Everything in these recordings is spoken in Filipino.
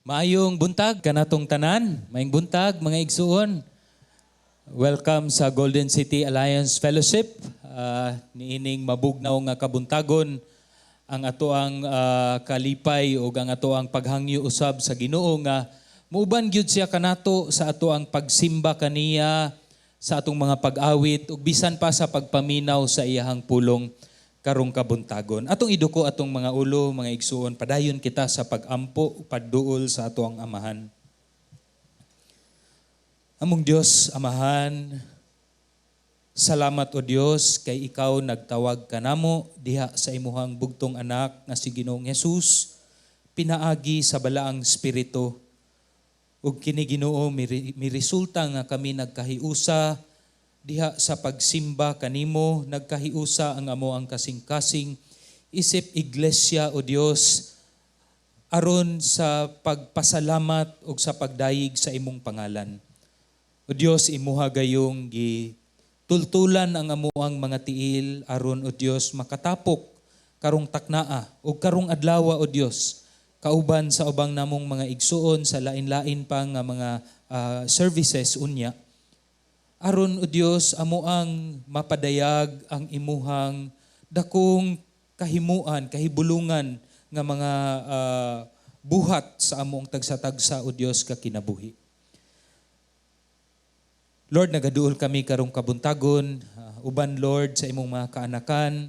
Maayong buntag kanatong tanan, maayong buntag mga igsuon. Welcome sa Golden City Alliance Fellowship. Niining mabugnaw nga kabuntagon ang atoang kalipay o ang atoang paghangyo usab sa Ginoo nga muuban gyud siya kanato sa atoang pagsimba kaniya sa atong mga pag-awit ug bisan pa sa pagpaminaw sa iyahang pulong karong kabuntagon. Atong iduko atong mga ulo, mga igsuon, padayon kita sa pag-ampo, padduol sa atoang amahan. Among Dios, amahan, salamat o Dios kay ikaw nagtawag kanamo diha sa imuhang bugtong anak nga si Ginoong Hesus, pinaagi sa balaang espiritu. Ug kini Ginoo mi resulta nga kami nagkahiusa diha sa pagsimba kanimo, nagkahiusa ang amo ang kasing-kasing isip iglesia o Dios aron sa pagpasalamat ug sa pagdayig sa imong pangalan. O Dios, imuha gayong gitultulan ang amuang mga tiil aron o Dios makatapok karong taknaa ug karong adlaw o Dios kauban sa ubang namong mga igsuon sa lain-lain pa nga mga services unya. Aron o Dios amo ang mapadayag ang imuhang dakong kahimuan, kahibulungan nga mga buhat sa among tagsa-tagsa o Dios ka kinabuhi. Lord, nagaduol kami karong kabuntagon, uban Lord sa imong mga kaanakan,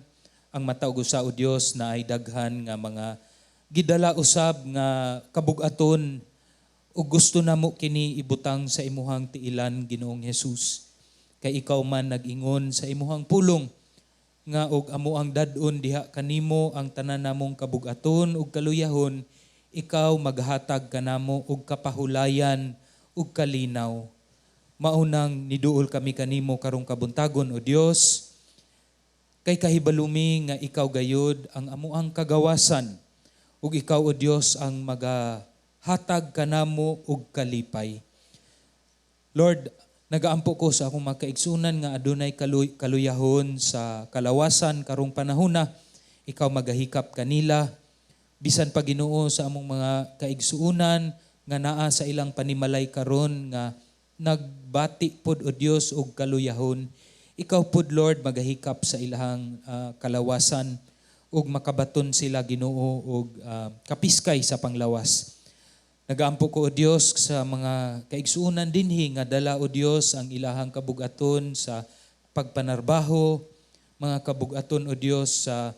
ang mataog usa o Dios na ay daghan nga mga gidala usab nga kabug-aton ug gusto namo kini ibutang sa imuhang tiilan Ginoong Hesus. Kay ikaw man nag-ingon sa imuhang pulong nga og amo ang dad-on diha kanimo ang tanan namong kabug-aton ug kaluyahon, ikaw maghatag kanamo og kapahulayan ug kalinaw. Maunang niduol kami kanimo karong kabuntagon o Dios, kay kahibalumi nga ikaw gayud ang amuang kagawasan ug ikaw o Dios ang magahatag kanamo og kalipay. Lord, nagaampo ko sa akong makaigsunan nga adunay kaluyahon sa kalawasan karong panahona, ikaw magahikap kanila bisan pa Ginoo sa among mga kaigsuunan nga naa sa ilang panimalay karon nga nagbati pod o Dios og kaluyahon. Ikaw pod Lord magahikap sa ilahang kalawasan ug makabaton sila Ginoo og kapiskay sa panglawas. Nagaampo ko o Dios sa mga kaigsuunan dinhi nga dala o Dios ang ilahang kabug-aton sa pagpanarbaho, mga kabug-aton o Dios sa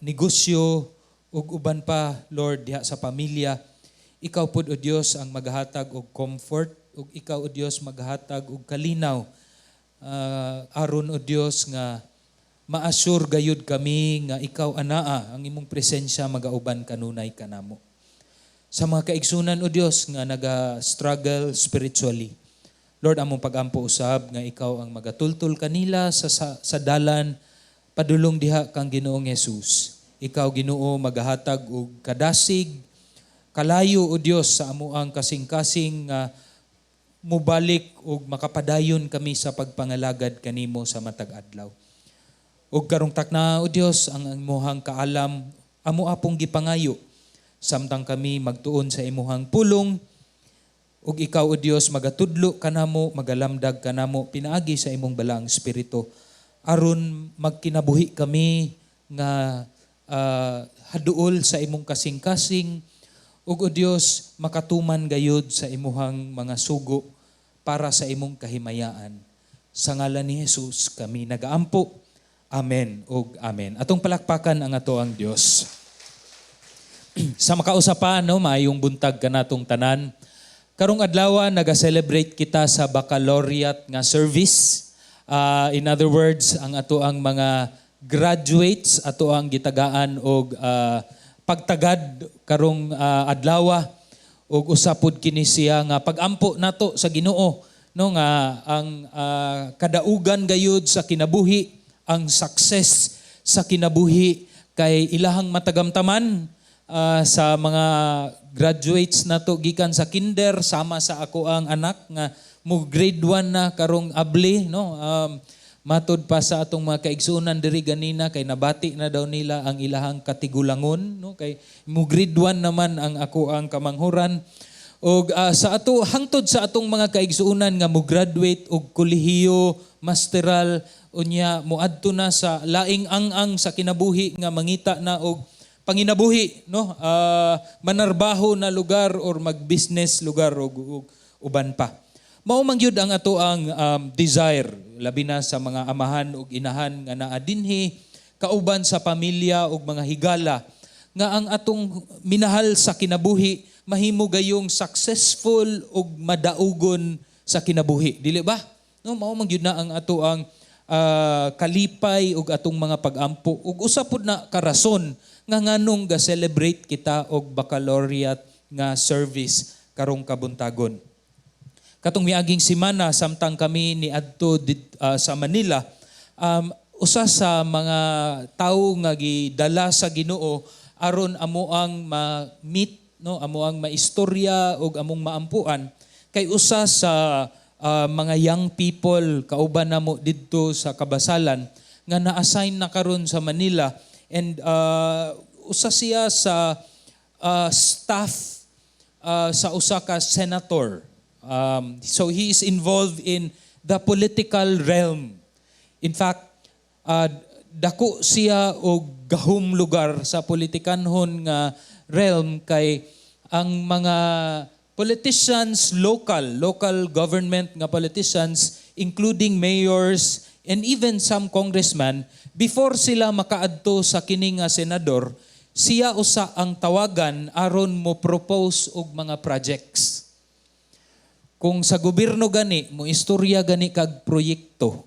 negosyo ug uban pa Lord diha sa pamilya. Ikaw pod o Dios ang maghatag og comfort ug ikaw o Dios maghatag og kalinaw aron o Dios nga ma-assure gayud kami nga ikaw anaa ang imong presensya magauban kanunay kanamo. Sa mga kaigsunan o Dios nga naga-struggle spiritually, Lord, among pag-ampo usab nga ikaw ang magatultol kanila sa dalan padulong diha kang Ginoong Hesus. Ikaw Ginoo magahatag og kadasig kalayo o Dios sa amuang kasing-kasing nga mubalik og makapadayon kami sa pagpangalagad kanimo sa matag adlaw. Ug karong takna o Dios ang imuhang kaalam amo apong gipangayo samtang kami magtuon sa imuhang pulong ug ikaw o Dios magatudlo kanamo, magalamdag kanamo pinaagi sa imong balaang espiritu aron magkinabuhi kami nga haduol sa imong kasing-kasing ug o Dios makatuman gayud sa imuhang mga sugo para sa imong kahimayaan. Sa ngalan ni Jesus kami nagaampo. Amen ug amen. Atong palakpakan ang ato ang Dios. Sa makausapan, maayong buntag kanatong tanan. Karong adlaw naga-celebrate kita sa baccalaureate nga service. In other words, ang ato ang mga graduates ato ang gitagaan og pagtagad karong adlaw og usapod kini siya nga pagampo nato sa Ginoo nga ang kadaugan gayud sa kinabuhi, ang success sa kinabuhi kay ilahang matagamtaman. Sa mga graduates nato gikan sa kinder sama sa ako ang anak nga mo grade 1 na karong abli Matod pa sa atong mga kaigsunan diri ganina kay nabati na daw nila ang ilahang katigulangon, no? Kay mo grade 1 naman ang ako ang kamanghuran. Og sa ato hangtod sa atong mga kaigsuunan nga mo graduate og kolehiyo, masteral, unya moadto na sa laing ang sa kinabuhi nga mangita na og panginabuhi, no? Manarbaho na lugar or mag-business lugar og uban pa. Mao man gyud ang ato ang desire labi na sa mga amahan ug inahan nga naa dinhi kauban sa pamilya ug mga higala nga ang atong minahal sa kinabuhi mahimo gayong successful ug madaugon sa kinabuhi, dili ba? No, mao man gyud na ang ato ang kalipay ug atong mga pag-ampo ug usa pud na karason nga nganong ga celebrate kita og baccalaureate nga service karong kabuntagon. Katong miaging semana samtang kami ni adto sa Manila, usa sa mga tawo nga gidala sa Ginoo aron amo ang ma-meet, no, amo ang maistorya ug among maampuan kay usa sa mga young people kauban namo didto sa Kabasalan nga na-assign na karon sa Manila, and usa siya sa staff sa usa ka senator. So he is involved in the political realm. In fact, dako siya og gahom lugar sa politikanhon nga realm kay ang mga politicians, local government nga politicians, including mayors and even some congressmen, before sila makaadto sa kini nga senador, siya usa ang tawagan aron mo propose og mga projects. Kung sa gobyerno gani, mo istorya gani kag proyekto,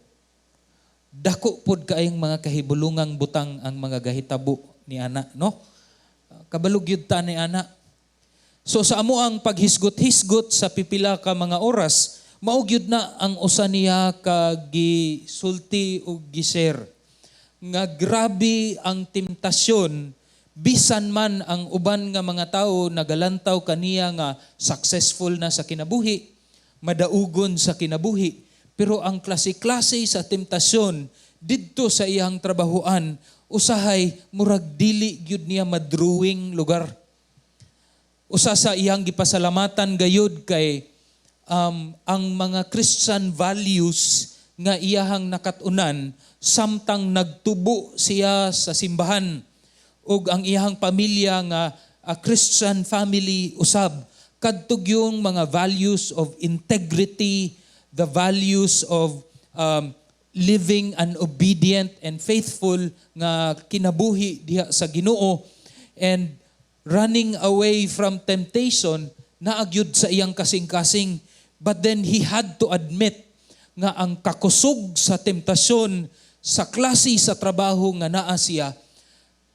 dako pod kaayong mga kahibulungang butang ang mga gahitabo ni ana, no? Kabalog yun ta ni ana. So sa amo ang paghisgot-hisgot sa pipila ka mga oras, maog yun na ang usa niya kag gisulti o giser. Nga grabe ang temptasyon, bisan man ang uban nga mga tao nagalantaw kaniya nga successful na sa kinabuhi, madaugon sa kinabuhi, pero ang klase-klase sa temptasyon didto sa iyang trabahuan, usahay murag dili gyud niya madruwing lugar. Usa sa iyang gipasalamatan gayud kay ang mga Christian values nga iyahang nakatunan samtang nagtubo siya sa simbahan ug ang iyahang pamilya nga a Christian family usab, kadtog yung mga values of integrity, the values of living an obedient and faithful nga kinabuhi diha sa Ginoo, and running away from temptation naagyud sa iyang kasing-kasing. But then he had to admit nga ang kakusog sa temptasyon sa klase sa trabaho nga naa siya,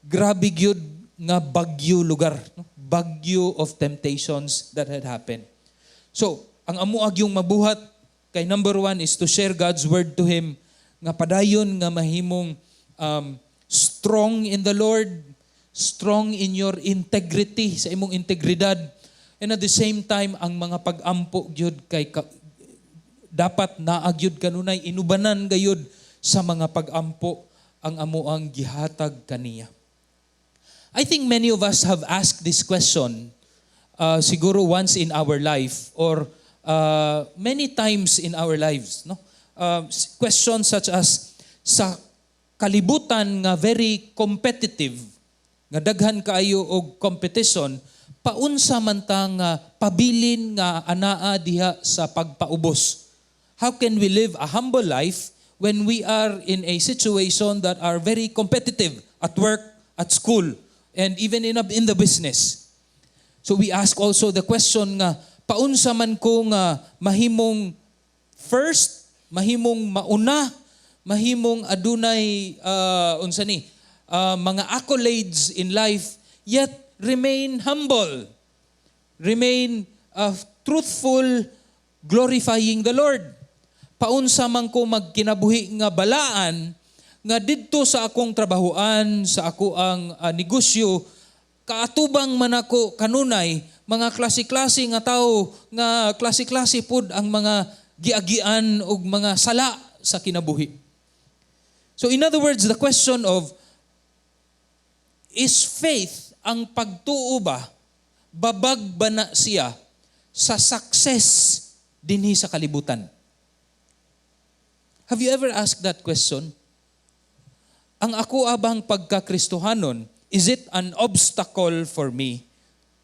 grabe gyud nga bagyo lugar, no? Bagyo of temptations that had happened. So, ang amuag yung mabuhat kay number 1 is to share God's word to him, nga padayon nga mahimong strong in the Lord, strong in your integrity, sa imong integridad, and at the same time ang mga pag-ampo gyud kay dapat naagyud kanunay inubanan gayud sa mga pag-ampo ang amuang gihatag kaniya. I think many of us have asked this question siguro once in our life or many times in our lives, no? Questions such as, sa kalibutan nga very competitive, nga daghan kaayo og competition, paunsa man ta nga pabilin nga anaa diha sa pagpaubos? How can we live a humble life when we are in a situation that are very competitive at work, at school, and even in the business? So we ask also the question nga, paunsa man ko nga mahimong first, mahimong mauna, mahimong adunay mga accolades in life, yet remain humble, remain truthful, glorifying the Lord. Paunsa man ko magkinabuhi nga balaan nga didto sa akong trabahuan, sa ako ang negosyo, kaatubang man ako kanunay, mga klase-klase nga tao, nga klase-klase pod ang mga giagian og mga sala sa kinabuhi. So in other words, the question of, is faith ang pagtuo ba, babag ba na siya sa success dinhi sa kalibutan? Have you ever asked that question? Ang ako abang pagkakristohanon, is it an obstacle for me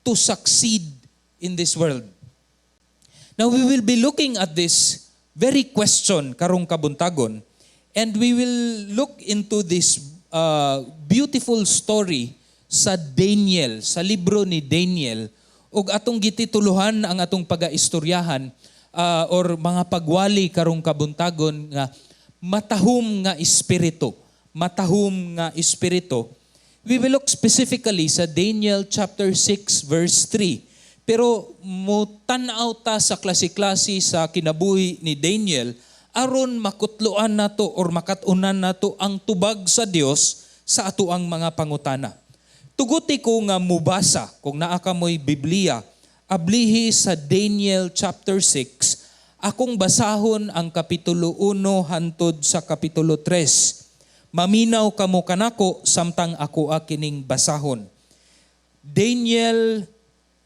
to succeed in this world? Now we will be looking at this very question karong kabuntagon, and we will look into this beautiful story sa Daniel, sa libro ni Daniel, ug atong gitituluhan ang atong pagaistoryahan or mga pagwali karong kabuntagon nga matahom nga espiritu. Matahom nga espiritu. We will look specifically sa Daniel chapter 6 verse 3. Pero mutanaw ta sa klase-klase sa kinabuhi ni Daniel aron makutluan nato or makatunan nato ang tubag sa Dios sa atoang mga pangutana. Tuguti ko nga mubasa kung naa ka mo'y Biblia, ablihi sa Daniel chapter 6, akong basahon ang kapitulo 1 hantod sa kapitulo 3. Maminaw kamo kanako samtang ako kining basahon. Daniel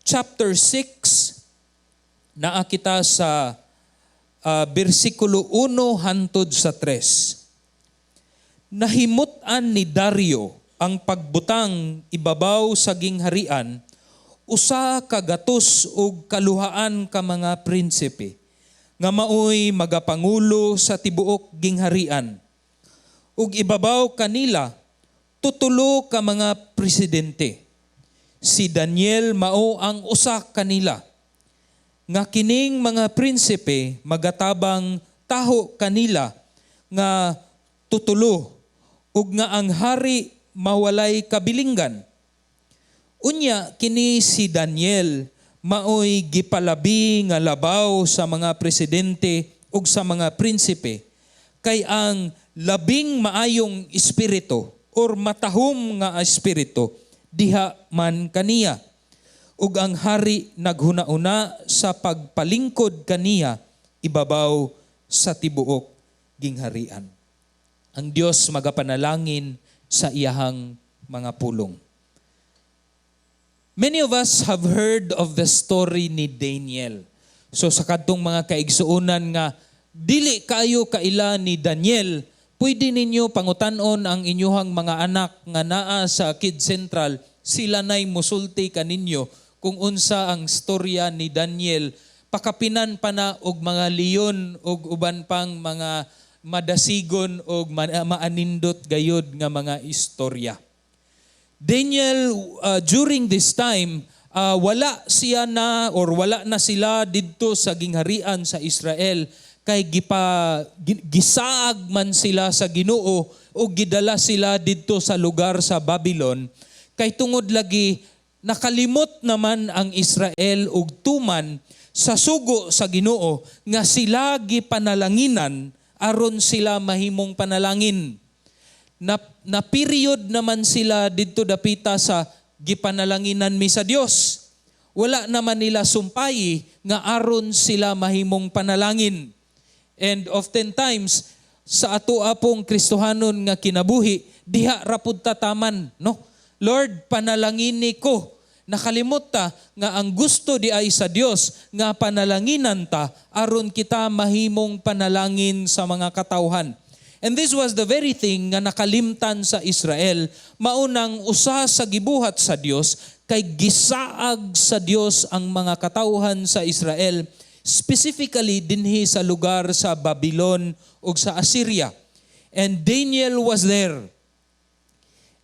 chapter 6, naa kita sa versikulo 1 hantod sa 3. Nahimutan ni Dario ang pagbutang ibabaw sa gingharian, usa ka gatos ug kaluhaan ka mga prinsipe, nga maoy magapangulo sa tibuok gingharian. Ug ibabaw kanila, tutulo ka mga presidente. Si Daniel mao ang usa kanila. Nga kining mga prinsipe magatabang taho kanila nga tutulo, ug nga ang hari mawalay kabilinggan. Unya kini si Daniel maoy gipalabi nga labaw sa mga presidente ug sa mga prinsipe, kay ang labing maayong espiritu or matahom nga espiritu diha man kaniya. Ug ang hari naghuna-una sa pagpalingkod kaniya ibabaw sa tibuok gingharian. Ang Dios magapanalangin sa iyahang mga pulong. Many of us have heard of the story ni Daniel. So sa kadtong mga kaigsuonan nga dili kayo kaila ni Daniel, pwede ninyo pangutanon ang inyuhang mga anak nga naa sa Kid Central, sila na'y musulti kaninyo kung unsa ang storya ni Daniel. Pakapinan pa na og mga leon og uban pang mga madasigon o maanindot gayod nga mga istorya. Daniel, during this time, wala na sila didto sa gingharian sa Israel, kay gisaag man sila sa Ginoo o gidala sila didto sa lugar sa Babylon, kay tungod lagi nakalimot naman ang Israel og tuman sa sugo sa Ginoo nga sila gipanalanginan aron sila mahimong panalangin. Na period naman sila didto dapita sa gipanalanginan mi sa Dios. Wala naman nila sumpay nga aron sila mahimong panalangin. And oftentimes sa ato apong Kristohanon nga kinabuhi, diha ra pud tataman, no? Lord, panalangini ko. Nakalimot ta nga ang gusto di ay sa Dios nga panalanginan ta aron kita mahimong panalangin sa mga katawhan. And this was the very thing nga nakalimtan sa Israel, maunang usa sa gibuhat sa Dios kay gisaag sa Dios ang mga katawhan sa Israel, specifically dinhi sa lugar sa Babylon ug sa Assyria. And Daniel was there.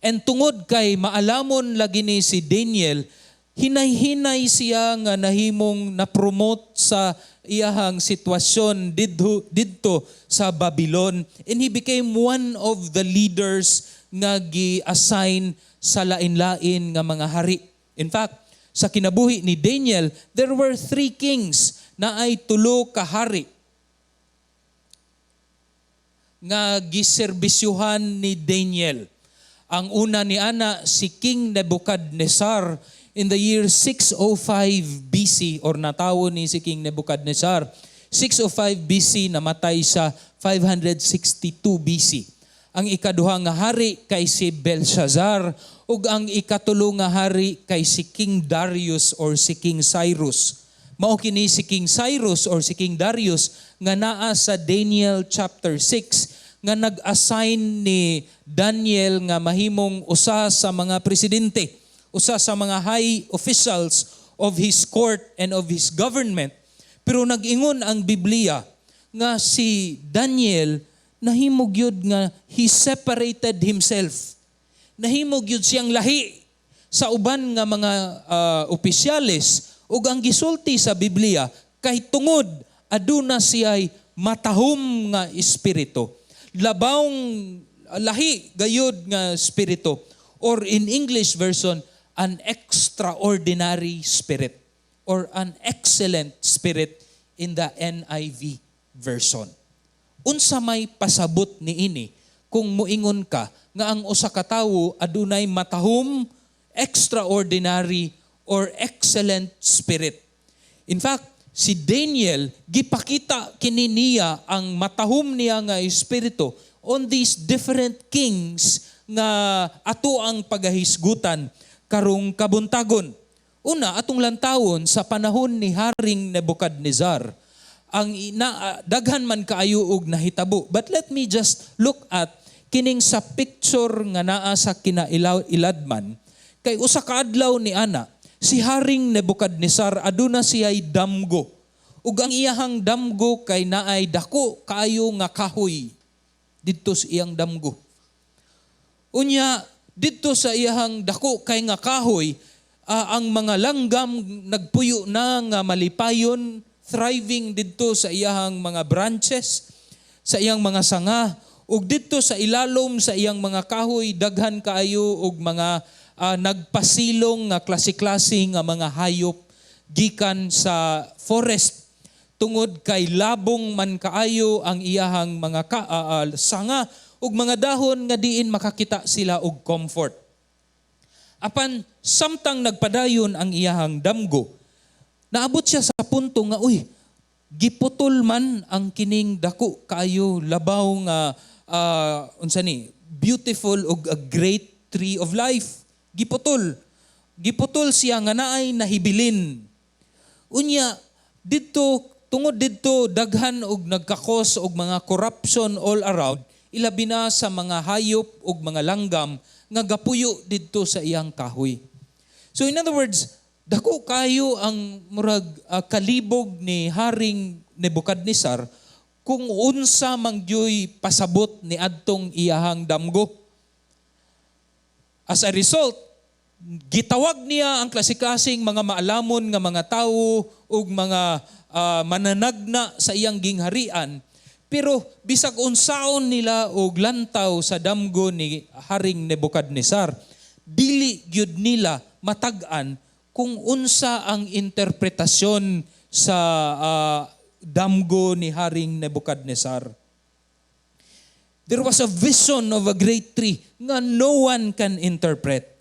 And tungod kay maalamon lagi ni si Daniel, hinay-hinay siya nga nahimong na-promote sa iyahang sitwasyon didto sa Babylon. And he became one of the leaders nga gi-assign sa lain-lain nga mga hari. In fact, sa kinabuhi ni Daniel, there were 3 kings na ay tulo ka hari nga giserbisyuhan ni Daniel. Ang una ni ana si King Nebuchadnezzar in the year 605 BC or natawo ni si King Nebuchadnezzar. 605 BC namatay sa 562 BC. Ang ikaduha nga hari kay si Belshazzar, ug ang ikatulo nga hari kay si King Darius or si King Cyrus. Mao kini si King Cyrus or si King Darius nga naa sa Daniel chapter 6 nga nag-assign ni Daniel nga mahimong usa sa mga presidente, usa sa mga high officials of his court and of his government. Pero nag-ingon ang Biblia nga si Daniel nahimog yun nga he separated himself. Nahimog yun siyang lahi sa uban nga mga opisyales ug ang gisulti sa Biblia kay tungod aduna siya'y matahom nga espiritu. Labawng lahi gayud nga espiritu, or in English version, an extraordinary spirit or an excellent spirit in the NIV version. Unsa may pasabot niini kung muingon ka nga ang usa ka tawo adunay matahom, extraordinary or excellent spirit. In fact, si Daniel gipakita kini niya ang matahom niya nga espiritu on these different kings nga ato ang pagahisgutan karong kabuntagon. Una, atong lantawon sa panahon ni Haring Nebuchadnezzar, ang daghan man kaayo og nahitabo. But let me just look at kining sa picture nga naa sa kinailadman. Kay usa ka adlaw ni ana, si Haring Nebuchadnezzar aduna siya'y damgo. Ug ang iyahang damgo kay naay dako kaayo nga kahoy didto sa iyang damgo. Unya didto sa iyahang dako kay nga kahoy, ang mga langgam nagpuyo na nga malipayon, thriving didto sa iyang mga branches, sa iyang mga sanga, ug didto sa ilalom sa iyang mga kahoy daghan kaayo og mga nagpasilong nga klase-klase nga mga hayop gikan sa forest. Tungod kay labong man kaayo ang iyahang mga sanga ug mga dahon nga diin makakita sila og comfort. Apan samtang nagpadayon ang iyahang damgo, naabot siya sa punto nga giputol man ang kining dako kaayo labaw nga beautiful ug a great tree of life. Giputol siya nga naay nahibilin. Unya tungod didto daghan og nagkakos og mga corruption all around, ilabi na sa mga hayop ug mga langgam nga gapuyo didto sa iyang kahoy. So in other words, dako kayo ang murag kalibog ni Haring Nebuchadnezzar kung unsa mangyoy pasabot ni adtong iyahang damgo. As a result, gitawag niya ang klase-klaseng mga maalamon nga mga tawo ug mga mananagna sa iyang gingharian. Pero bisag unsaon nila og lantaw sa damgo ni Haring Nebuchadnezzar, dili gyud nila matag-an kung unsa ang interpretasyon sa damgo ni Haring Nebuchadnezzar. There was a vision of a great tree nga no one can interpret.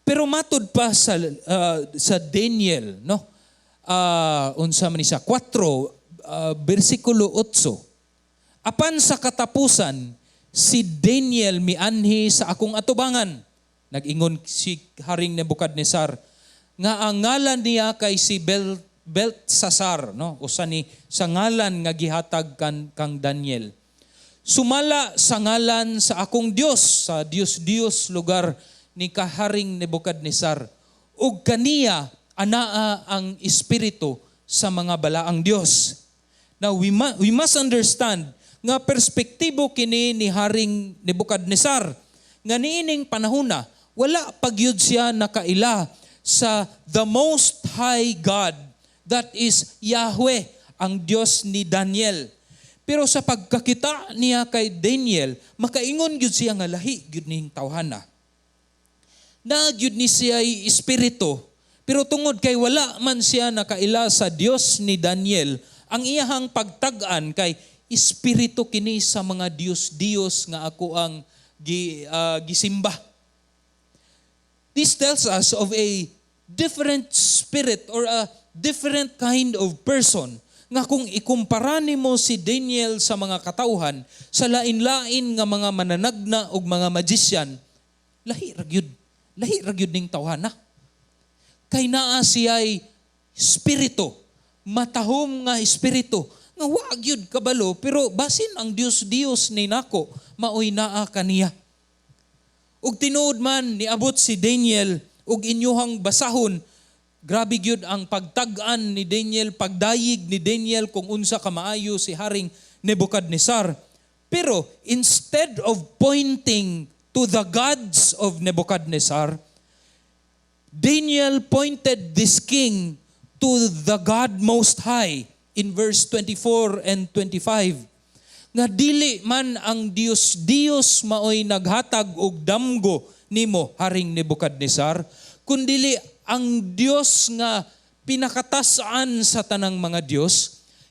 Pero matud pa sa Daniel, no? Unsa man siya 4 bersikulo 8. Apan sa katapusan, si Daniel mianhi sa akong atubangan. Nag-ingon si Haring Nebuchadnezzar nga ang ngalan niya kay si Beltsasar, no? Usa ni sa ngalan nga gihatag kang Daniel. Sumala sa ngalan sa akong Dios, sa Dios lugar ni Haring Nebuchadnezzar. Ug kaniya anaa ang espiritu sa mga balaang Dios. Now we must understand nga perspektibo kini ni Haring Nebuchadnezzar nga niining panahona wala pagyud siya nakaila sa the most high God, that is Yahweh, ang Dios ni Daniel. Pero sa pagkakita niya kay Daniel, makaingon gyud siya nga lahi gyud ning tawhana. Na gyud ni siya espiritu, pero tungod kay wala man siya nakaila sa Dios ni Daniel, ang iyahang pagtag-an kay espiritu kini sa mga Dios nga ako ang gisimba. This tells us of a different spirit or a different kind of person nga kung ikumpara nimo si Daniel sa mga katawhan, sa lain-lain nga mga mananagna o mga magician, lahi ragyud ning tawhana. Kay naa siya'y espiritu, matahom nga espiritu, nga wa gyud kabalo, pero basin ang Dios ni nako, maoy naa kaniya. Ug tinuod man niabot si Daniel ug inyuhang basahon, grabe gyud ang pagtag-an ni Daniel, pagdayig ni Daniel kung unsa ka maayo si Haring Nebuchadnezzar. Pero instead of pointing to the gods of Nebuchadnezzar, Daniel pointed this king to the God Most High in verse 24 and 25. Nga dili man ang Dios maoy naghatag og damgo nimo, Haring Nebuchadnezzar, kundili ang Dios nga pinakatasaan sa tanang mga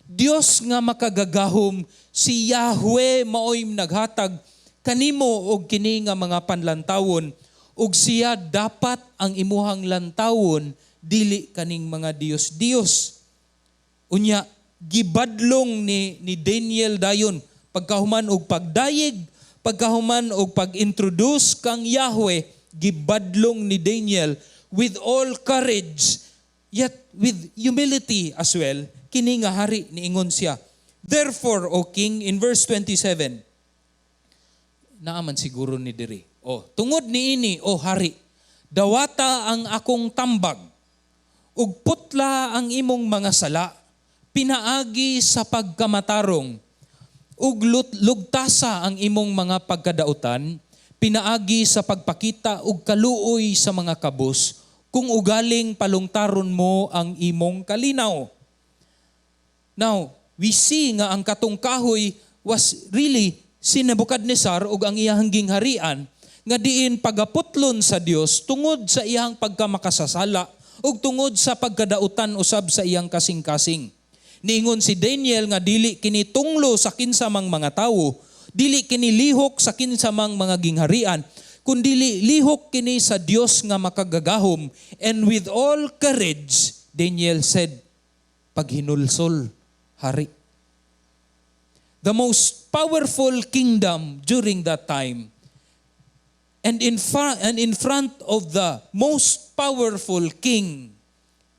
Dios nga makagagahom, si Yahweh maoy naghatag kanimo og kini nga mga panlantawon, ug siya dapat ang imuhang lantawon, dili kaning mga Dios. Unya, gibadlong ni Daniel dayon, pagkahuman og pagdayeg, pagkahuman og pag-introduce kang Yahweh, gibadlong ni Daniel with all courage, yet with humility as well, kini nga hari niingon siya. Therefore, O King, in verse 27, naaman siguro ni diri, tungod niini, O hari, dawata ang akong tambag, ug putla ang imong mga sala, pinaagi sa pagkamatarong, ug lugtasa ang imong mga pagkadautan, pinaagi sa pagpakita ug kaluoy sa mga kabus, kung ugaling palungtaron mo ang imong kalinaw. Now, we see nga ang katong kahoy was really si Nebuchadnezzar ug ang iyang gingharian, nga diin pagaputlon sa Dios tungod sa iyang pagkamakasasala ug tungod sa pagkadautan usab sa iyang kasing-kasing. Niingon si Daniel nga dili kini tunglo sa kinsamang mga tawo, dili kini lihok sa kinsamang mga gingharian, kundili lihok kini sa Dios nga makagagahom. And with all courage, Daniel said, paghinulsol, hari. The most powerful kingdom during that time, and in front of the most powerful king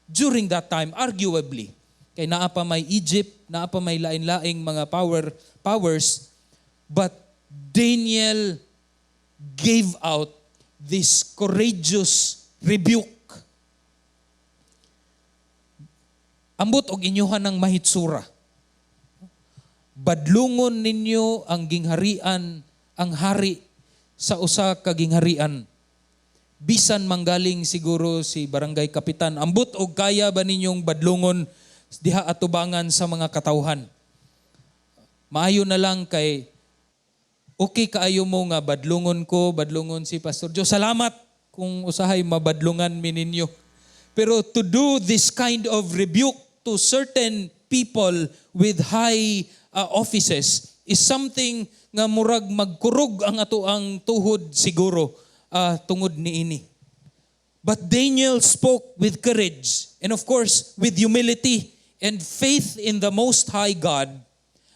during that time, arguably, kay naa pa may Egypt, naa pa may lain-laing mga powers, but Daniel gave out this courageous rebuke. Ambot og inyuhan ng mahitsura. Badlungon ninyo ang gingharian, ang hari sa usa ka gingharian. Bisan manggaling siguro si barangay kapitan, ambot og kaya ba ninyong badlungon diha atubangan sa mga katawhan? Maayo na lang kay okay kaayo mo nga badlungon si Pastor Joe. Salamat kung usahay mabadlungan mi ninyo. Pero to do this kind of rebuke to certain people with high offices is something nga murag magkurog ang ato ang tuhod siguro tungod niini. But Daniel spoke with courage and of course with humility and faith in the Most High God,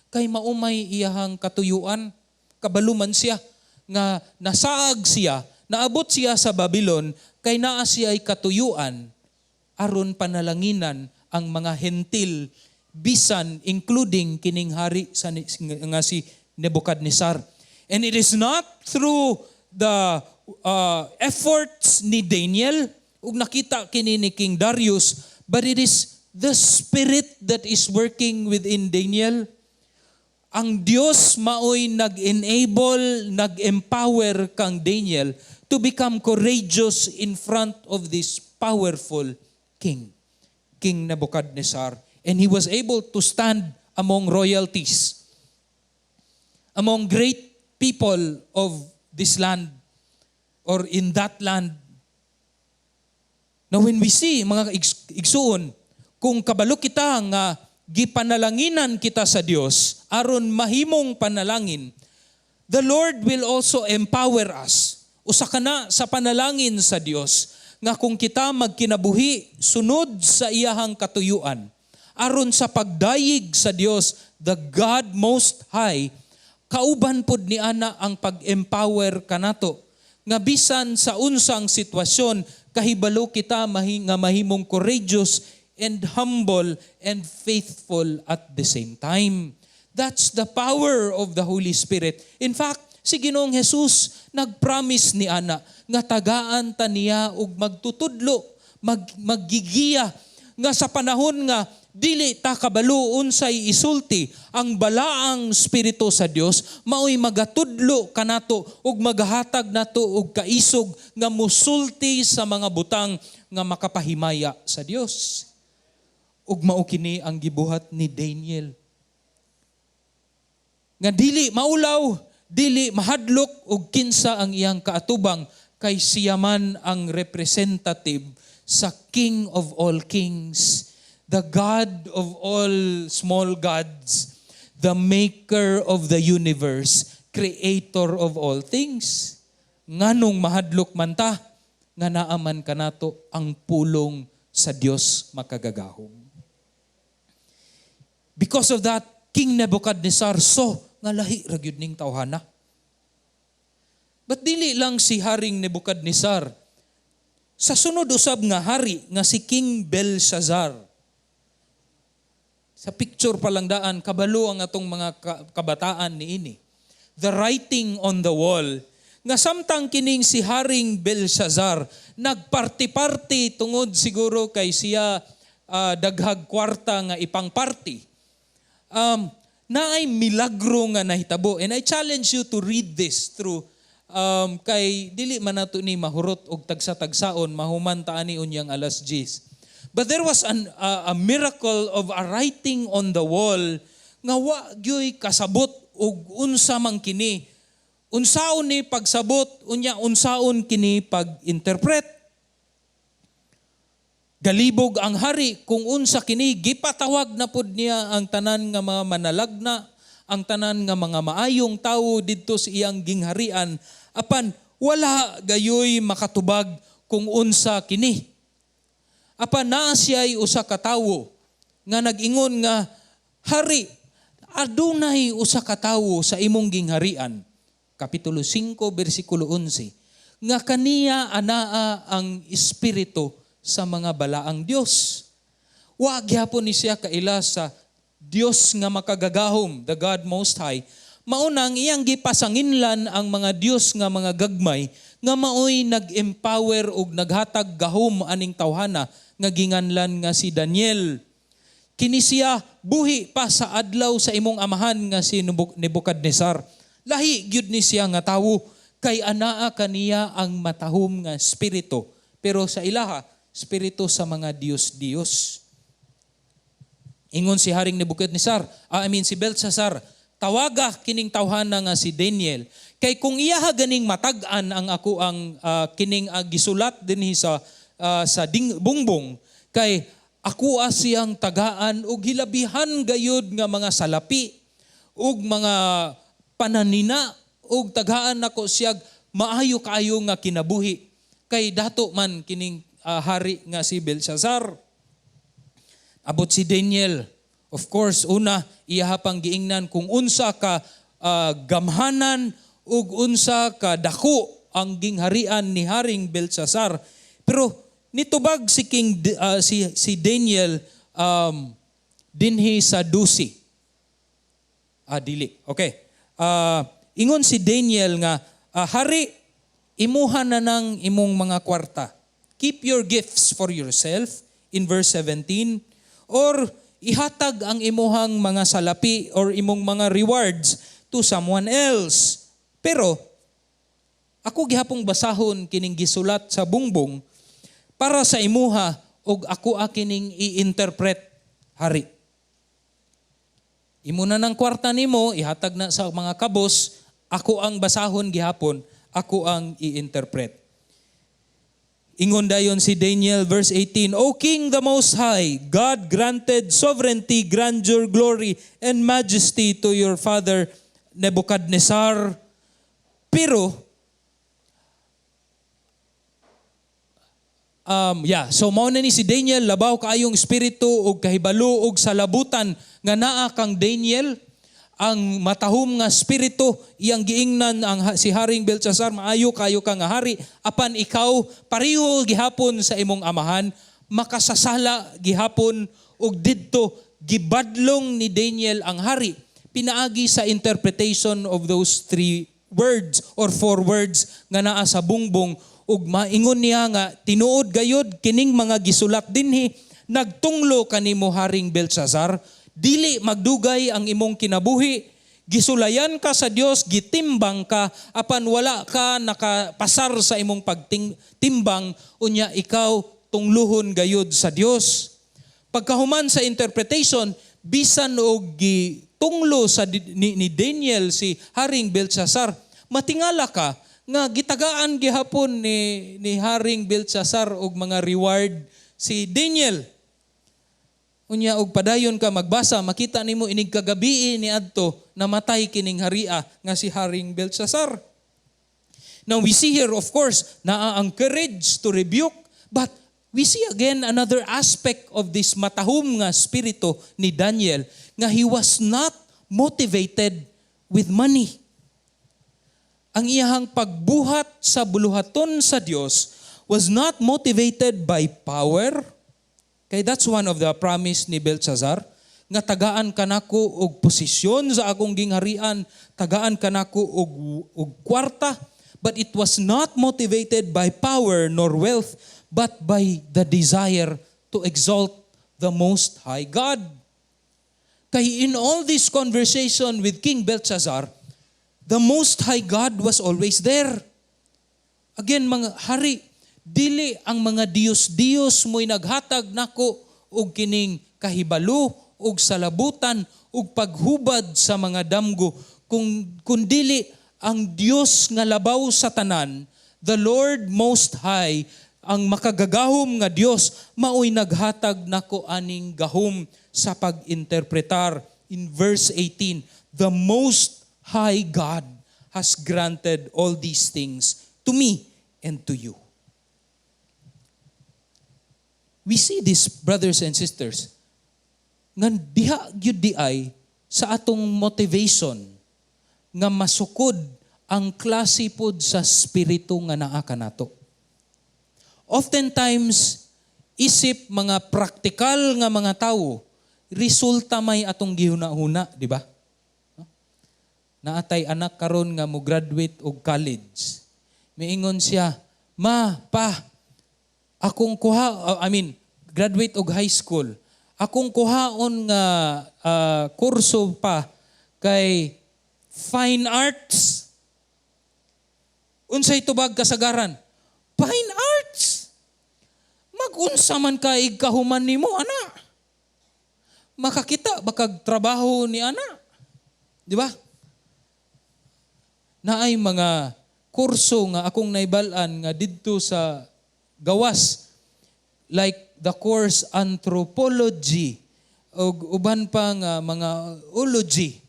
kay maumay iyahang katuyuan, kabaluman siya, nga nasaag siya, naabot siya sa Babylon, kay naa siya ay katuyuan, aron panalanginan ang mga hentil, bisan including kining hari nga si Nebuchadnezzar. And it is not through the efforts ni Daniel, ug nakita kini ni King Darius, but it is the Spirit that is working within Daniel. Ang Dios maoy nag-enable, nag-empower kang Daniel to become courageous in front of this powerful king, King Nebuchadnezzar. And he was able to stand among royalties, among great people of this land or in that land. Now when we see mga igsuon, kung kabalo kita nga gipanalanginan kita sa Dios aron mahimong panalangin, the Lord will also empower us. Usa kana sa panalangin sa Dios nga kung kita magkinabuhi sunod sa iyahang katuyuan, aron sa pagdayig sa Dios, the God Most High, kauban pod ni ana ang pag-empower kanato nga bisan sa unsang sitwasyon kahibalo kita nga mahimong courageous and humble and faithful at the same time. That's the power of the Holy Spirit. In fact, si Ginoong Jesus nagpromise ni ana nga tagaan ta niya og magtutudlo, maggigiya nga sa panahon nga dili ta kabalo unsay isulti ang balaang espiritu sa Dios, maoy magatudlo kanato ug maghatag nato og kaisog nga musulti sa mga butang nga makapahimaya sa Dios. Ug mao kini ang gibuhat ni Daniel. Nga dili maulaw, dili mahadlok og kinsa ang iyang kaatubang kay siya man ang representative sa King of all kings, the God of all small gods, the maker of the universe, creator of all things. Nganong mahadlok man ta, nga naaman kanato ang pulong sa Dios makagagahom. Because of that, King Nebuchadnezzar nga lahi ra gyud ning tawhana. But dili lang si Haring Nebuchadnezzar, sa sunod usab nga hari nga si King Belshazzar. Sa picture pa lang daan, kabalo ang atong mga kabataan niini. The writing on the wall, nga samtang kining si Haring Belshazzar, nagparti-parti tungod siguro kay siya daghag kwarta nga ipang party. Naay milagro nga nahitabo. And I challenge you to read this through kay dili man nato ni mahurot og tagsa-tagsaon mahuman ta ani unyang alas 10. But there was a miracle of a writing on the wall nga wa gyoy kasabot og unsa man kini. Unsaon ni pagsabot, unya unsaon kini pag-interpret. Galibog ang hari kung unsa kini, gipatawag na pud niya ang tanan nga mga manalagna, ang tanan nga mga maayong tawo didto sa iyang gingharian, apan wala gayoy makatubag kung unsa kini. Apan naa siya'y usa ka tawo nga nag-ingon nga, hari, adunay usa ka tawo sa imong gingharian. Kapitulo 5, versikulo 11. Nga kaniya anaa ang espiritu sa mga balaang Dios. Wa gyapon ni siya kaila sa Dios nga makagagahom, the God Most High. Maunang iyang gipasanginlan ang mga Dios nga mga gagmay nga maoy nag-empower ug naghatag gahom aning tawhana nga ginganlan nga si Daniel. Kini siya buhi pa sa adlaw sa imong amahan nga si Nebuchadnezzar. Lahi gyud ni siya nga tawo kay anaa kaniya ang matahom nga espiritu. Pero sa ilaha, espiritu sa mga Dios-Dios. Ingon si Haring Nebuchadnezzar, si Belshazzar, tawaga kining tawhana nga si Daniel. Kay kung iyaha ganing matag-an ang ako ang kining gisulat dinhi sa bungbong, kay ako siyang tagaan og hilabihan gayud nga mga salapi ug mga pananina ug tagaan nako siyag maayo kaayo nga kinabuhi. Kay dato man kining hari nga si Belshazzar. Abot si Daniel. Of course, una, iyaha pang giingnan kung unsa ka gamhanan ug unsa ka dako ang gingharian ni Haring Belshazzar. Pero nitubag si Daniel dinhi sa dusi. Dili. Okay. Ingon si Daniel nga, hari, imuha na ng imong mga kwarta. Keep your gifts for yourself, in verse 17, or ihatag ang imuhang mga salapi or imong mga rewards to someone else. Pero, ako gihapong basahon kining gisulat sa bungbong para sa imuha og ako kining i-interpret, hari. Imo na ng kwarta nimo, ihatag na sa mga kabos, ako ang basahon gihapon, ako ang i-interpret. Ingon dayon si Daniel, verse 18, O King the Most High, God granted sovereignty, grandeur, glory, and majesty to your father Nebuchadnezzar. Pero, So mao na ni si Daniel, labaw kaayong espiritu og kahibalo og salabutan nga naa kang Daniel. Ang matahom nga espiritu iyang giingnan si Haring Belshazzar, maayo kayo ka nga hari, apan ikaw pareho gihapon sa imong amahan, makasasala gihapon og didto gibadlong ni Daniel ang hari. Pinaagi sa interpretation of those 3 words or 4 words nga naa sa bungbong. Ug maingon niya nga tinuod gayud kining mga gisulat dinhi, nagtunglo kanimo Haring Belshazzar, dili magdugay ang imong kinabuhi, gisulayan ka sa Dios, gitimbang ka, apan wala ka nakapasar sa imong pagtimbang, unya ikaw tungluhon gayud sa Dios. Pagkahuman sa interpretation, bisan og gitunglo sa ni Daniel si Haring Belshazzar, matingala ka nga gitagaan gihapon ni Haring Belshazzar og mga reward si Daniel. Unya og padayon ka magbasa, makita nimo inig kagabi ni adto namatay kining haria nga si Haring Belshazzar. Now we see here, of course, naa ang courage to rebuke, but we see again another aspect of this matahom nga spirito ni Daniel, nga he was not motivated with money. Ang iyahang pagbuhat sa buluhaton sa Dios was not motivated by power. Kay that's one of the promise ni Belshazzar, nga tagaan kanako og posisyon sa akong gingharian, tagaan kanako og kwarta, but it was not motivated by power nor wealth, but by the desire to exalt the Most High God. Kay in all this conversation with King Belshazzar, the Most High God was always there. Again, mga hari, dili ang mga Diyos mo'y naghatag nako og kining kahibalo, og salabutan, og paghubad sa mga damgo. Kung dili ang Dios nga labaw sa tanan, the Lord Most High, ang makagagahom nga Dios, mao'y naghatag nako aning gahom sa pag-interpretar. In verse 18, the Most High God has granted all these things to me and to you. We see this, brothers and sisters, nga diha gyud di ay sa atong motivation nga masukod ang klase pod sa spirito nga naa kanato. Oftentimes, isip mga praktikal nga mga tawo, resulta may atong gihuna-huna, di ba? Naatay anak karon nga mo graduate og college. Miingon siya, ma, pa, akong graduate og high school. Akong kuhaon nga kurso pa kay fine arts. Unsay tubag kasagaran? Fine arts. Mag-unsa man ka igkahuman nimo, ana. Makakita bakag trabaho ni ana. Di ba? Naay mga kurso nga akong naibalaan nga didto sa gawas, like the course anthropology o uban pa nga mga ology.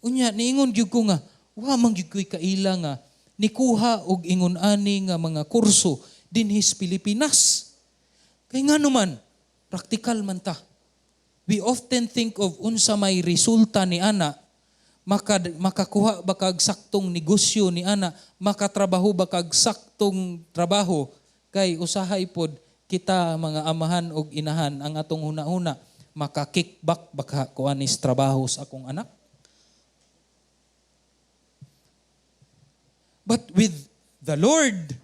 Unya niingon gyud ko nga wa man gyud ko'y kaila nga nikuha og ingon ani nga mga kurso dinhis Pilipinas. Kay ngano man praktikal man ta. We often think of unsa may resulta ni ana, makakuha ba kag saktong negosyo ni ana, makatrabaho ba kag saktong trabaho, kay usahay pod kita mga amahan og inahan ang atong huna-huna maka-kickback baka kuanis trabaho sa akong anak. But with the Lord,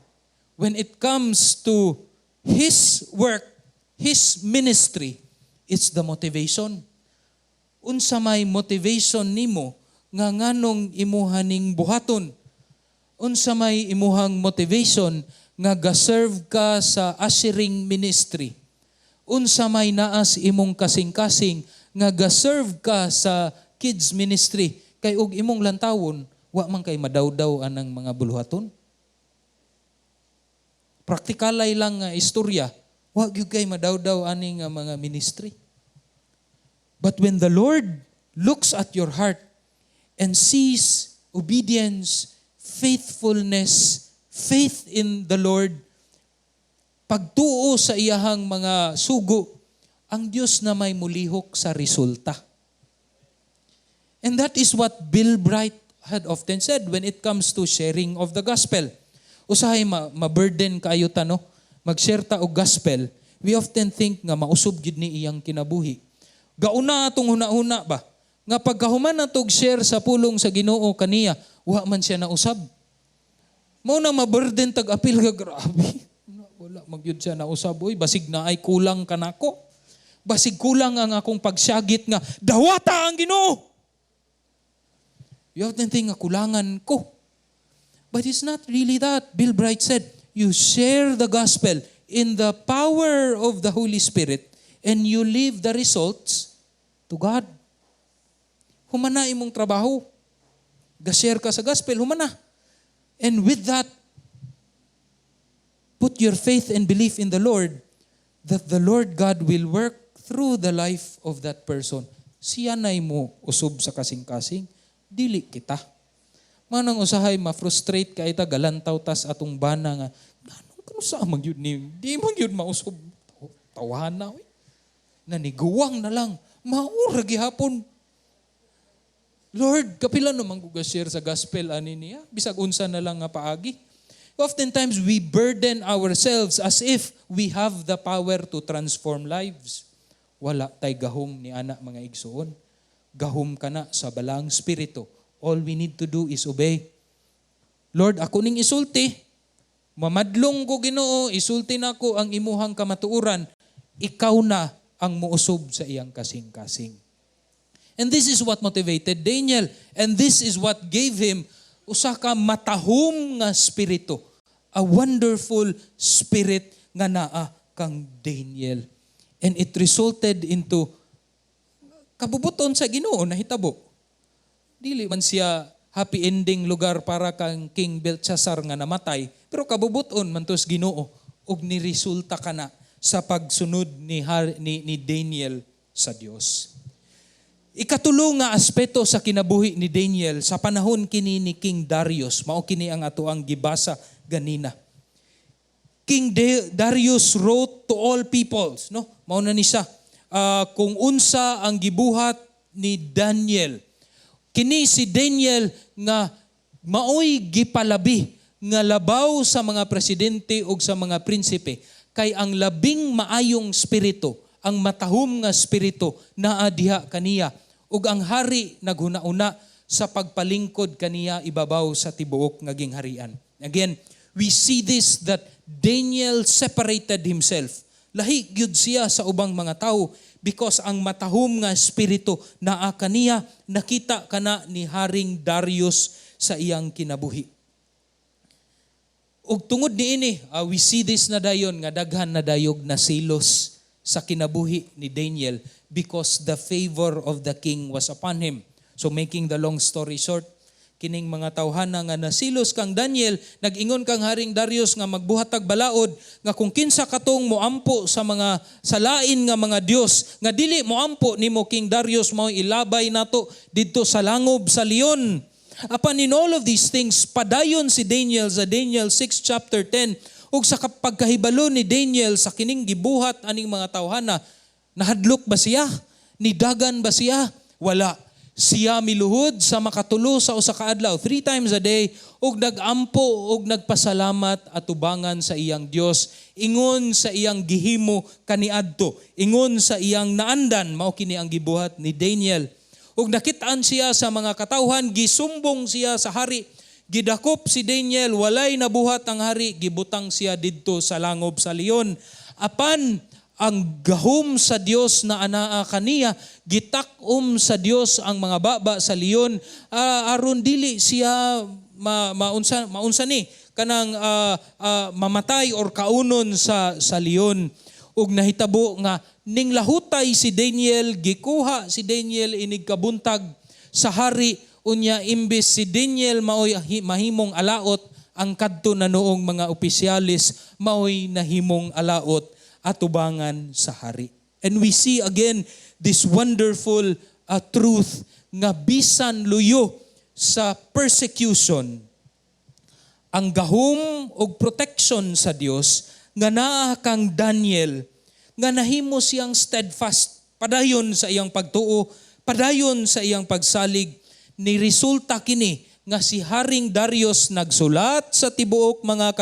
when it comes to His work, His ministry, it's the motivation. Unsa may motivation nimo nga nganong imuhaning buhaton? Unsa may imuhang motivation nga ga-serve ka sa ushering ministry? Unsa may naas imong kasing-kasing nga ga-serve ka sa kids ministry? Kay og imong lantawon, wa man kay madawdaw anang mga buluhaton? Praktikalay lang nga istorya, wa gyud kay madawdaw ani nga mga ministry. But when the Lord looks at your heart and sees obedience, faithfulness, faith in the Lord, pagtuo sa iyahang mga sugo, ang Dios na may mulihok sa resulta. And that is what Bill Bright had often said when it comes to sharing of the gospel. Usahay ma-burden kayo tano, mag-share ta og gospel, we often think nga mausog gid ni iyang kinabuhi. Gauna atong huna-huna ba? Nga pagkahuman natog share sa pulong sa Ginoo kaniya, wa man siya nausab. Mao na ma-burden tag-apil ka, grabe. Wala magyud siya nausab, oy basig na ay kulang kanako. Basig kulang ang akong pagsyagit nga dawata ang Ginoo. You often think nga kulangan ko. But it's not really that. Bill Bright said, you share the gospel in the power of the Holy Spirit and you leave the results to God. Humana imong trabaho. Ga-share ka sa gospel, humana. And with that, put your faith and belief in the Lord that the Lord God will work through the life of that person. Siya na'y mo usub sa kasing-kasing, dili kita. Manang usahay ma-frustrate ka ita galantaw tas atong bana nga nanong kano sa magyud ni di man gyud mausub tawahan na naniguwang na lang maura gihapon. Lord, kapila naman ko ga-share sa gospel ani niya bisag unsa na lang nga paagi. Oftentimes we burden ourselves as if we have the power to transform lives. Wala tay gahom ni ana mga igsoon. Gahom ka na sa balang spirito. All we need to do is obey. Lord, ako ning isulti. Mamadlong ko Ginoo, isulti na ko ang imuhang kamatuuran. Ikaw na ang muusob sa iyang kasing-kasing. And this is what motivated Daniel. And this is what gave him usa ka matahom nga spirito. A wonderful spirit nga naa kang Daniel. And it resulted into kabubuton sa Ginoo na hitabo. Dili man siya happy ending lugar para kang King Belshazzar nga namatay, pero kabubuton man tos Ginoo ug niresulta kana sa pagsunod ni Daniel sa Dios. Ikatulo nga aspeto sa kinabuhi ni Daniel sa panahon kini ni King Darius, mao kini ang atoang gibasa ganina. King Darius wrote to all peoples, no? Mao na ni siya. Kung unsa ang gibuhat ni Daniel. Kini si Daniel nga maoy gipalabi nga labaw sa mga presidente ug sa mga prinsipe kay ang labing maayong spirito, ang matahom nga spirito naa diha kaniya ug ang hari naghuna-una sa pagpalingkod kaniya ibabaw sa tibuok nga gingharian. Again, we see this that Daniel separated himself. Lahi gyud siya sa ubang mga tao because ang matahom nga espiritu naa kaniya nakita kana ni Haring Darius sa iyang kinabuhi. Ug tungod niini, we see this na dayon nga daghan na dayog na silos sa kinabuhi ni Daniel because the favor of the king was upon him. So making the long story short, kining mga tawhana nga nasilos kang Daniel, nag-ingon kang Haring Darius nga magbuhatag balaod nga kung kinsa katong moampo sa mga salain nga mga Dios nga dili moampo nimo King Darius mao ilabay nato didto sa langob sa leon. Upon in all of these things padayon si Daniel sa Daniel 6 chapter 10 ug sa pagkahibalo ni Daniel sa kining gibuhat aning mga tawhana, nahadlok ba siya? Nidagan ba siya? Wala. Siya miluhod sa makatulo sa usa ka adlaw 3 times a day ug nagampo ug nagpasalamat atubangan sa iyang Dios, ingon sa iyang gihimo kaniadto, ingon sa iyang naandan, mao kini ang gibuhat ni Daniel. Ug nakit-an siya sa mga katawhan, gisumbong siya sa hari, gidakop si Daniel, walay nabuhat ang hari, gibutang siya didto sa langob sa leon. Apan ang gahom sa Dios na anaa kaniya, gitakom sa Dios ang mga baba sa leon, aron dili siya maunsa ni kanang mamatay or kaunon sa leon. Ug nahitabo nga ning lahutay si Daniel, gikuha si Daniel inig kabuntag sa hari, unya imbes si Daniel maoy mahimong alaot, ang kadto na noong mga opisyalis maoy nahimong alaot atubangan sa hari. And we see again this wonderful truth nga bisan luyo sa persecution, ang gahom o protection sa Dios nga naa kang Daniel, nga nahimo siyang steadfast, padayon sa iyang pagtuo, padayon sa iyang pagsalig, ni resulta kini nga si Haring Darius nagsulat sa tibuok mga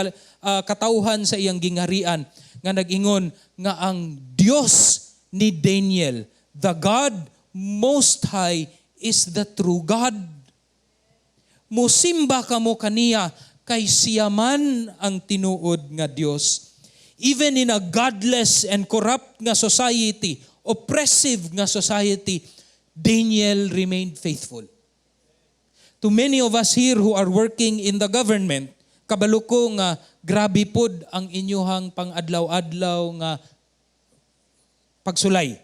katauhan sa iyang gingharian, nga nag-ingon nga ang Dios ni Daniel, the God Most High, is the true God. Musimba kamo kaniya, kay siya man ang tinuod nga Dios. Even in a godless and corrupt nga society, oppressive nga society, Daniel remained faithful. To many of us here who are working in the government, kabalo ko nga grabe pod ang inyuhang pang-adlaw-adlaw nga pagsulay.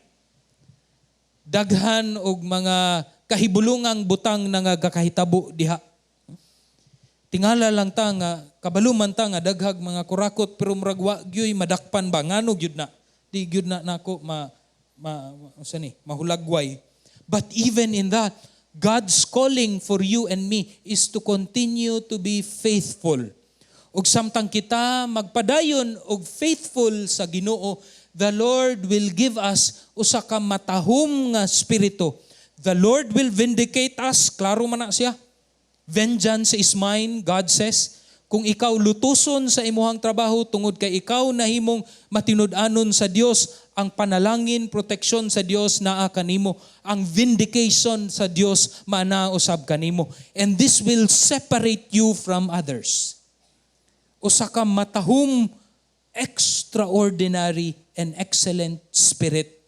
Daghan og mga kahibulungang butang na nga gakahitabo diha. Tingala lang ta nga kabalo man ta nga daghag mga kurakot pero murag wa gyoy madakpan ba ngano gyud na. Di gyud na nako mahulagway. But even in that, God's calling for you and me is to continue to be faithful. Ug samtang kita magpadayon og faithful sa Ginoo, the Lord will give us usa ka matahom nga espiritu. The Lord will vindicate us. Klaro man na siya. Vengeance is mine, God says. Kung ikaw lutuson sa imuhang trabaho tungod kay ikaw nahimong matinud-anon sa Dios, ang panalangin, proteksyon sa Dios naa kanimo, ang vindication sa Dios maana usab kanimo. And this will separate you from others. Usa ka matahom, extraordinary and excellent spirit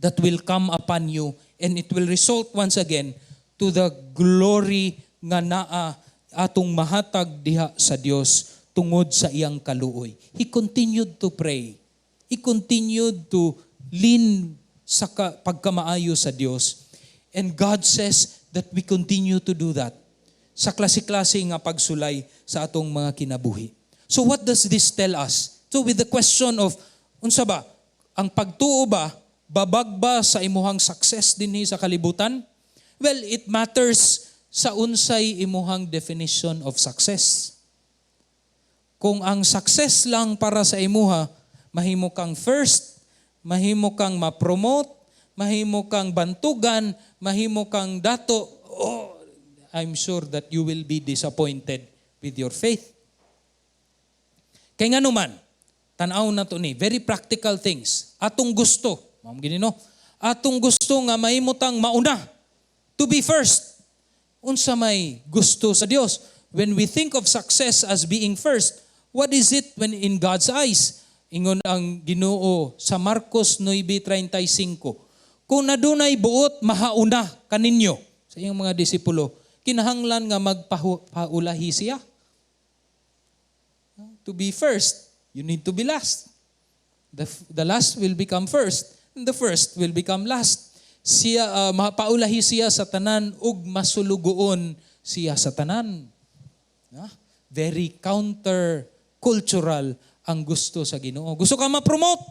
that will come upon you, and it will result once again to the glory nga naa atong mahatag diha sa Dios tungod sa iyang kaluoy. He continued to pray. He continued to lean sa pagkamaayo sa Dios. And God says that we continue to do that sa klase-klase nga pagsulay sa atong mga kinabuhi. So what does this tell us? So with the question of, unsa ba? Ang pagtuo ba, babag ba sa imuhang success dinhi sa kalibutan? Well, it matters sa unsay imuhang definition of success. Kung ang success lang para sa imuha, mahimo kang first, mahimo kang ma-promote, mahimo kang bantugan, mahimo kang dato, I'm sure that you will be disappointed with your faith. Kaya nga naman, tanaw na to ni, very practical things. Atong gusto, atong gusto nga mahimutang mauna, to be first. Unsa may gusto sa Dios? When we think of success as being first, what is it when in God's eyes? Ingon ang Ginoo sa Marcos 9:35. Kung nadunay buot mahauna kaninyo sa iyong mga disipulo, kinahanglan nga magpaulahi siya. To be first, you need to be last. The last will become first, and the first will become last. Siya mapaulahi siya sa tanan ug masulugoon siya sa tanan. Very counter-cultural ang gusto sa Ginoo. Gusto ka ma-promote?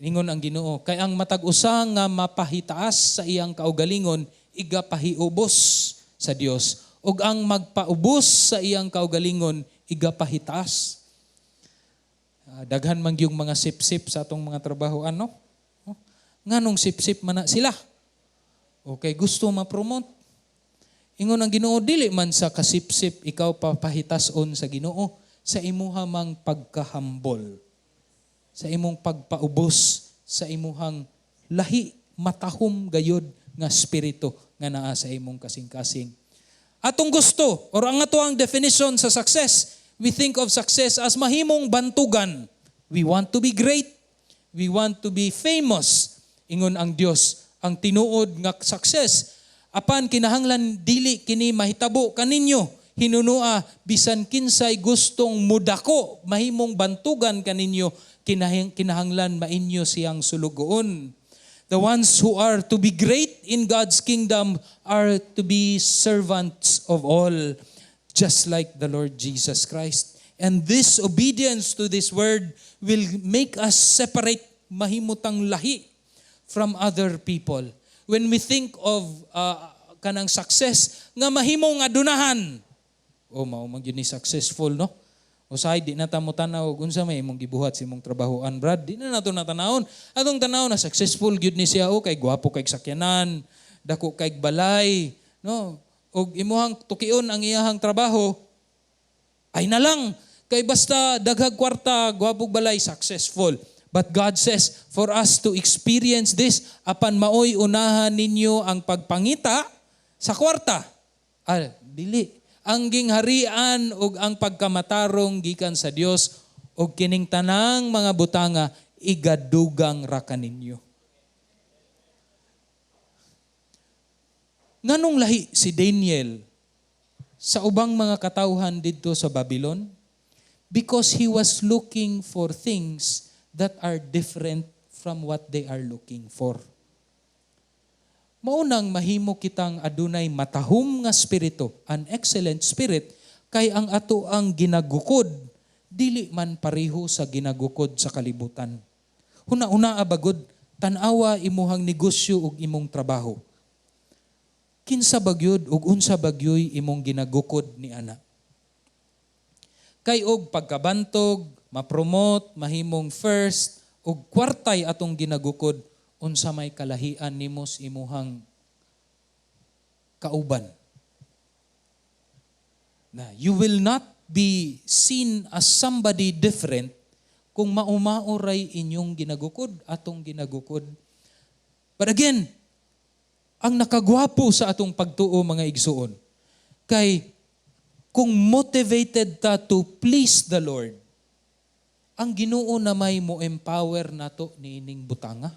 Ingon ang Ginoo, kay ang matag usa nga mapahitaas sa iyang kaugalingon, igapahiubos sa Dios. Ug ang magpaubos sa iyang kaugalingon, igapahitaas. Daghan man yung mga sip-sip sa atong mga trabahoan, no? Nganong sip-sip man na sila. Okay, gusto ma-promote. Ingon ang Ginoo, dili man sa kasip-sip ikaw papahitason sa Ginoo, sa imuha mang pagkahambol, sa imong pagpaubos, sa imuhang lahi, matahom gayod nga spirito nga naa sa imong kasing-kasing. Atong gusto, or ang ato ang definition sa success, we think of success as mahimong bantugan. We want to be great. We want to be famous. Ingon ang Dios, ang tinuod nga success, apan kinahanglan dili kini mahitabo kaninyo, hinunua bisan kinsay gustong mudako, mahimong bantugan kaninyo, kinahanglan mainyo siyang sulugoon. The ones who are to be great in God's kingdom are to be servants of all, just like the Lord Jesus Christ. And this obedience to this word will make us separate, mahimutang lahi from other people. When we think of kanang success, nga mahimong adunahan, mao man yun ni successful, no? Usahay, di na ta mo tanaw, unsa may imong gibuhat sa imong trabahoan, Brad. Di na nato natanawon. Atong tanaw na successful gyud ni siya, kay gwapo kay sakyanan, dako kay balay, no? Og imuhang tukion ang iyahang trabaho, ay na lang. Kay basta daghag kwarta, gwapog balay, successful. But God says, for us to experience this, apan maoy unahan ninyo ang pagpangita sa kwarta. Dili. Ang gingharian ug ang pagkamatarong gikan sa Dios ug kining tanang mga butanga igadugang ra kaninyo. Nganong lahi si Daniel sa ubang mga katawhan didto sa Babylon? Because he was looking for things that are different from what they are looking for. Maunang mahimo kitang adunay matahom nga spirito, an excellent spirit, kay ang ato ang ginagukod, dili man pareho sa ginagukod sa kalibutan. Huna-una abagod, tanawa imuhang negosyo ug imong trabaho. Kinsa bagyod ug unsa bagyoy imong ginagukod ni ana. Kay og pagkabantog, ma-promote, mahimong first, ug kwartay atong ginagukod, unsa may kalahian nimos imuhang kauban. Na you will not be seen as somebody different kung maumaoray inyong ginagukod, atong ginagukod. But again, ang nakagwapo sa atong pagtuo mga igsuon, kay kung motivated ta to please the Lord, ang Ginoo na may mo-empower nato niining butanga.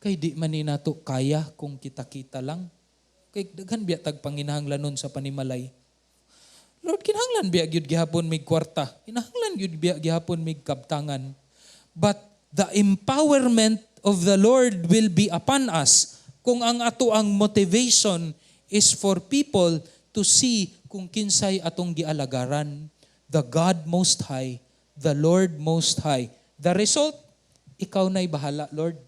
Kay di man ni nato kaya kung kita-kita lang. Kay daghan biya tag panginahanglanon sa panimalay. Lord, kinahanglan biya gyud gihapon mig kwarta. Kinahanglan gyud biya gihapon mig kabtangan. But the empowerment of the Lord will be upon us kung ang ato ang motivation is for people to see kung kinsay atong gialagaran, the God Most High, the Lord Most High. The result, ikaw na'y bahala, Lord.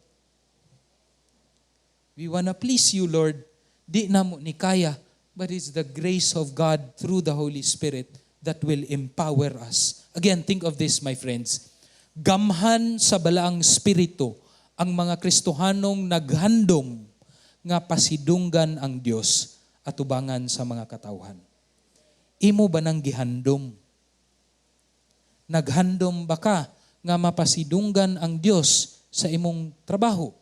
We wanna please you, Lord. Di na mo ni kaya, but it's the grace of God through the Holy Spirit that will empower us. Again, think of this, my friends. Gamhan sa balaang spirito ang mga Kristohanong naghandom nga pasidunggan ang Dios at ubangan sa mga katawhan. Imo ba nang gihandom? Naghandom ba ka nga mapasidunggan ang Dios sa imong trabaho,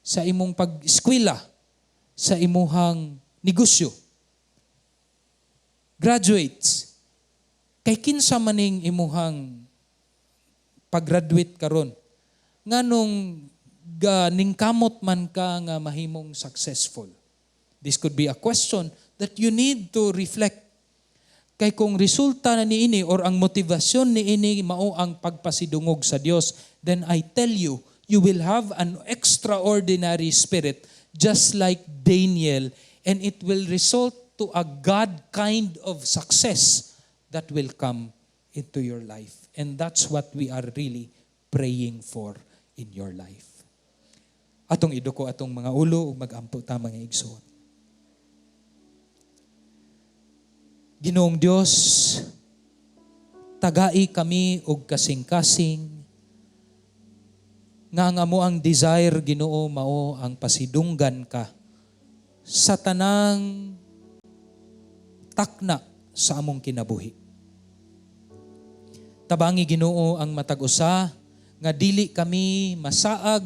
sa imong pag-eskwela, sa imuhang negosyo? Graduates, kay kinsa maning imuhang pag-graduate karon, nganong ningkamot man ka nga mahimong successful? This could be a question that you need to reflect. Kay kung resulta na niini or ang motivasyon niini mao ang pagpasidungog sa Dios, then I tell you, you will have an extraordinary spirit just like Daniel, and it will result to a God kind of success that will come into your life. And that's what we are really praying for in your life. Atong iduko atong mga ulo ug mag-ampo ta mga igsoon. Ginoong Dios, tagai kami og kasing-kasing nga mo ang desire, Ginoo, mao ang pasidunggan ka sa tanang takna sa among kinabuhi. Tabangi, Ginoo, ang matag usa nga dili kami masaag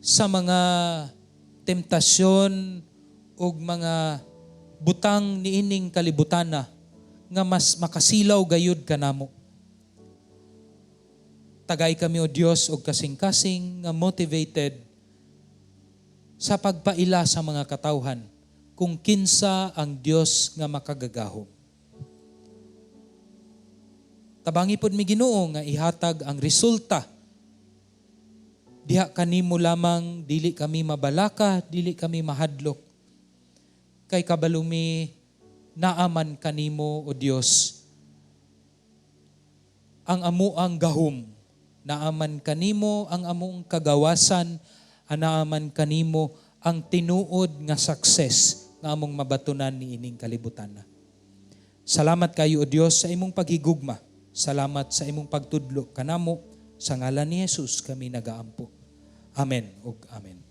sa mga temptasyon ug mga butang niining kalibutana nga mas makasilaw gayud kanamo. Tagay kami, O Dios, og kasing-kasing nga motivated sa pagpaila sa mga katawhan kung kinsa ang Dios nga makagagahom. Tabangi pod mi, Ginoo, nga ihatag ang resulta. Diha kanimo lamang, dili kami mabalaka, dili kami mahadlok. Kay kabalumi naaman kanimo, O Dios, ang amuang gahom, naaman kanimo ang among kagawasan, naaman kanimo ang tinuod nga success nga among mabatunan ni ining kalibutan. Salamat kayo o Dios sa imong paghigugma. Salamat sa imong pagtudlo kanamo sa ngalan ni Jesus kami nagaampo. Amen ug amen.